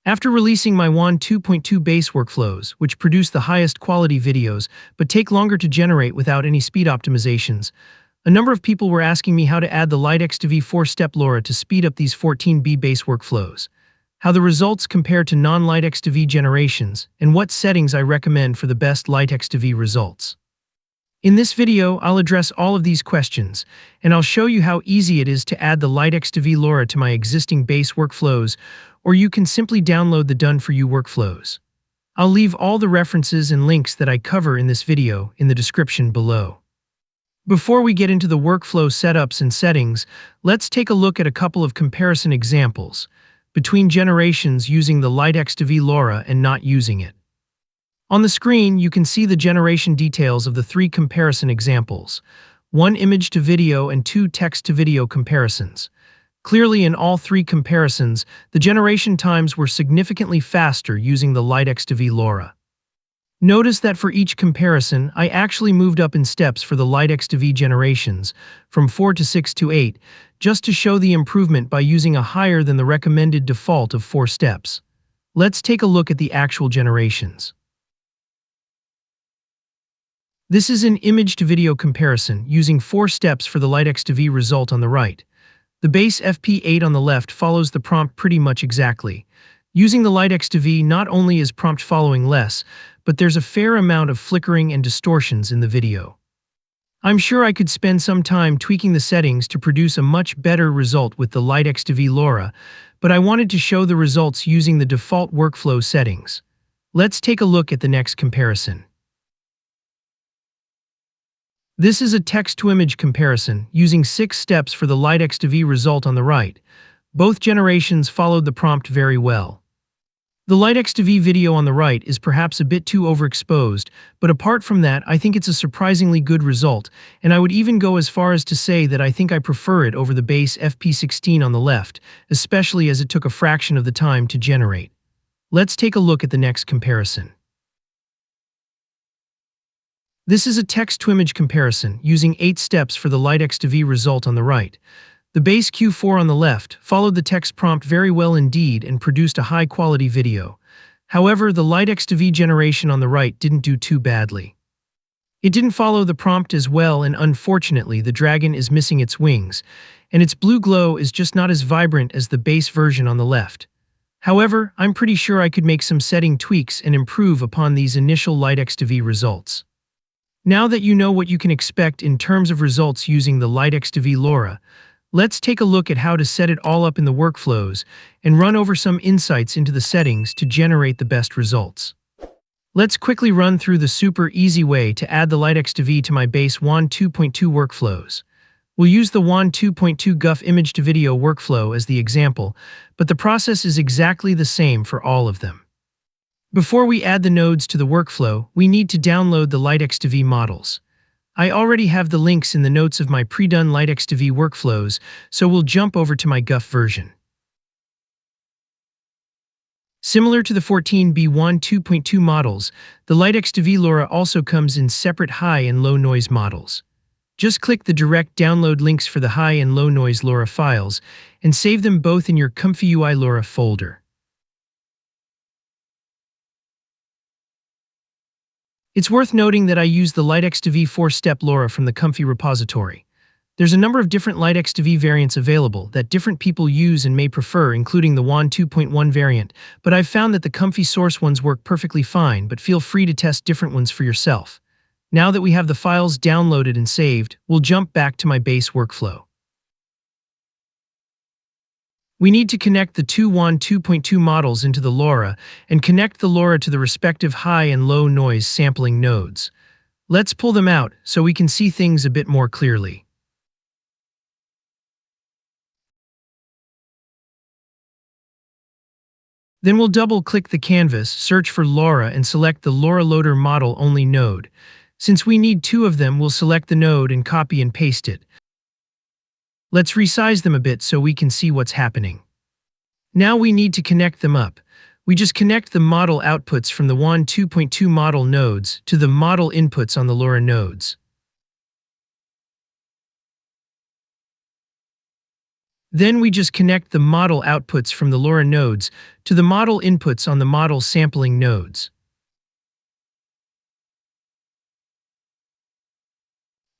After releasing my Wan 2.2 base workflows, which produce the highest quality videos but take longer to generate without any speed optimizations, a number of people were asking me how to add the Lightx2v 4-step LoRa to speed up these 14B base workflows, how the results compare to non-Lightx2v generations, and what settings I recommend for the best Lightx2v results. In this video, I'll address all of these questions, and I'll show you how easy it is to add the Lightx2v LoRa to my existing base workflows, or you can simply download the done-for-you workflows. I'll leave all the references and links that I cover in this video in the description below. Before we get into the workflow setups and settings, let's take a look at a couple of comparison examples between generations using the Lightx2v LoRa and not using it. On the screen, you can see the generation details of the three comparison examples, 1 image to video and 2 text to video comparisons. Clearly, in all three comparisons, the generation times were significantly faster using the Lightx2v LoRa. Notice that for each comparison, I actually moved up in steps for the Lightx2v generations, from 4 to 6 to 8, just to show the improvement by using a higher than the recommended default of 4 steps. Let's take a look at the actual generations. This is an image-to-video comparison using 4 steps for the Lightx2v result on the right. The base FP8 on the left follows the prompt pretty much exactly. Using the Lightx2v, not only is prompt following less, but there's a fair amount of flickering and distortions in the video. I'm sure I could spend some time tweaking the settings to produce a much better result with the Lightx2v LoRa, but I wanted to show the results using the default workflow settings. Let's take a look at the next comparison. This is a text-to-image comparison using 6 steps for the Lightx2v result on the right. Both generations followed the prompt very well. The Lightx2v video on the right is perhaps a bit too overexposed, but apart from that, I think it's a surprisingly good result, and I would even go as far as to say that I think I prefer it over the base FP16 on the left, especially as it took a fraction of the time to generate. Let's take a look at the next comparison. This is a text-to-image comparison using 8 steps for the Lightx2v result on the right. The base Q4 on the left followed the text prompt very well indeed and produced a high-quality video. However, the Lightx2v generation on the right didn't do too badly. It didn't follow the prompt as well, and unfortunately the dragon is missing its wings, and its blue glow is just not as vibrant as the base version on the left. However, I'm pretty sure I could make some setting tweaks and improve upon these initial Lightx2v results. Now that you know what you can expect in terms of results using the Lightx2v LoRa, let's take a look at how to set it all up in the workflows and run over some insights into the settings to generate the best results. Let's quickly run through the super easy way to add the Lightx2v to my base Wan 2.2 workflows. We'll use the Wan 2.2 GUF image to video workflow as the example, but the process is exactly the same for all of them. Before we add the nodes to the workflow, we need to download the Lightx2v models. I already have the links in the notes of my pre-done Lightx2v workflows, so we'll jump over to my GUF version. Similar to the 14B Wan 2.2 models, the Lightx2v LoRa also comes in separate high and low noise models. Just click the direct download links for the high and low noise LoRa files and save them both in your ComfyUI LoRa folder. It's worth noting that I use the Lightx2v 4-step LoRa from the Comfy repository. There's a number of different Lightx2v variants available that different people use and may prefer, including the Wan 2.1 variant, but I've found that the Comfy source ones work perfectly fine, but feel free to test different ones for yourself. Now that we have the files downloaded and saved, we'll jump back to my base workflow. We need to connect the two Wan 2.2 models into the LoRa and connect the LoRa to the respective high and low noise sampling nodes. Let's pull them out so we can see things a bit more clearly. Then we'll double-click the canvas, search for LoRa, and select the LoRa Loader Model Only node. Since we need 2 of them, we'll select the node and copy and paste it. Let's resize them a bit so we can see what's happening. Now we need to connect them up. We just connect the model outputs from the Wan 2.2 model nodes to the model inputs on the LoRa nodes. Then we just connect the model outputs from the LoRa nodes to the model inputs on the model sampling nodes.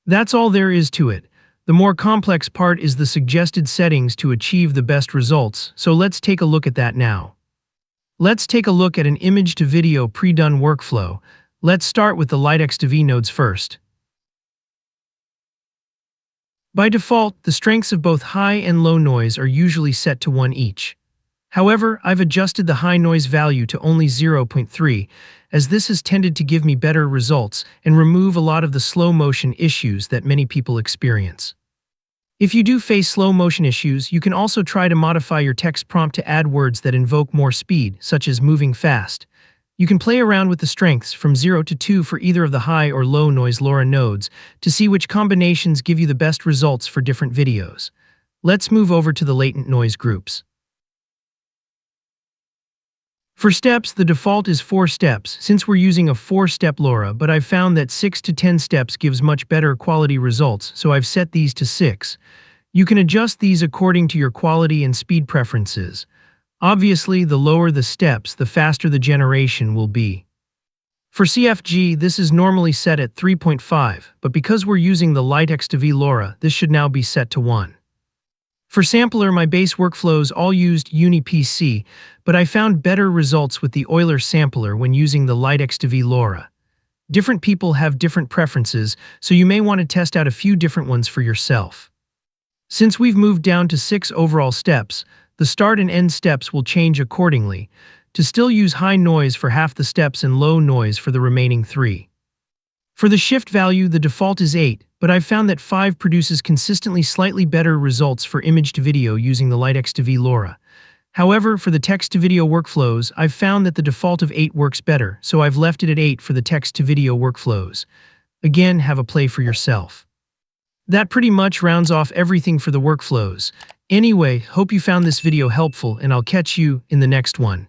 That's all there is to it. The more complex part is the suggested settings to achieve the best results, so let's take a look at that now. Let's take a look at an image-to-video pre-done workflow. Let's start with the Lightx2v nodes first. By default, the strengths of both high and low noise are usually set to 1 each. However, I've adjusted the high noise value to only 0.3, as this has tended to give me better results and remove a lot of the slow motion issues that many people experience. If you do face slow motion issues, you can also try to modify your text prompt to add words that invoke more speed, such as moving fast. You can play around with the strengths from 0 to 2 for either of the high or low noise LoRa nodes to see which combinations give you the best results for different videos. Let's move over to the latent noise groups. For steps, the default is 4 steps, since we're using a 4-step LoRa, but I've found that 6 to 10 steps gives much better quality results, so I've set these to 6. You can adjust these according to your quality and speed preferences. Obviously, the lower the steps, the faster the generation will be. For CFG, this is normally set at 3.5, but because we're using the Lightx2v LoRa, this should now be set to 1. For sampler, my base workflows all used UniPC, but I found better results with the Euler sampler when using the Lightx2v LoRa. Different people have different preferences, so you may want to test out a few different ones for yourself. Since we've moved down to 6 overall steps, the start and end steps will change accordingly, to still use high noise for half the steps and low noise for the remaining 3. For the shift value, the default is 8, but I've found that 5 produces consistently slightly better results for image-to-video using the Lightx2v LoRa. However, for the text-to-video workflows, I've found that the default of 8 works better, so I've left it at 8 for the text-to-video workflows. Again, have a play for yourself. That pretty much rounds off everything for the workflows. Anyway, hope you found this video helpful, and I'll catch you in the next one.